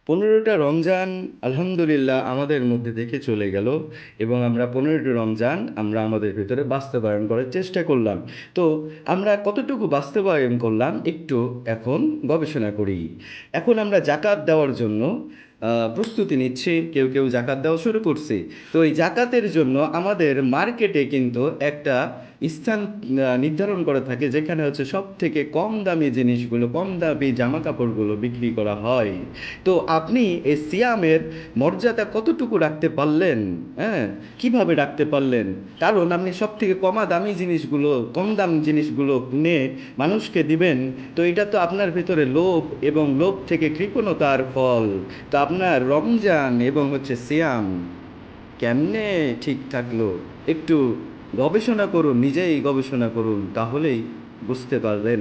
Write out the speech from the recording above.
15টা রমজান আলহামদুলিল্লাহ আমাদের মধ্যে থেকে চলে গেল এবং আমরা 15টি রমজান আমরা আমাদের ভিতরে বাস্তবায়ন করার চেষ্টা করলাম। তো আমরা কতটুকু বাস্তবায়ন করলাম একটু এখন গবেষণা করি। এখন আমরা জাকাত দেওয়ার জন্য প্রস্তুতি নিচ্ছি, কেউ কেউ জাকাত দেওয়া শুরু করছে। তো এই জাকাতের জন্য আমাদের মার্কেটে কিন্তু একটা স্থান নির্ধারণ করা থাকে, যেখানে হচ্ছে সব থেকে কম দামি জিনিসগুলো, কম দামি জামা কাপড়গুলো বিক্রি করা হয়। তো আপনি এই সিয়ামের মর্যাদা কতটুকু রাখতে পারলেন? হ্যাঁ, কিভাবে রাখতে পারলেন? কারণ আপনি সব থেকে কমা দামি জিনিসগুলো, কম দাম জিনিসগুলো কিনে মানুষকে দিবেন। তো এটা তো আপনার ভিতরে লোভ, এবং লোভ থেকে কৃপণতার ফল। তো আপনার রমজান এবং হচ্ছে সিয়াম কেমনে ঠিক থাকলো? একটু গবেষণা করুন, নিজেই গবেষণা করুন, তাহলেই বুঝতে পারবেন।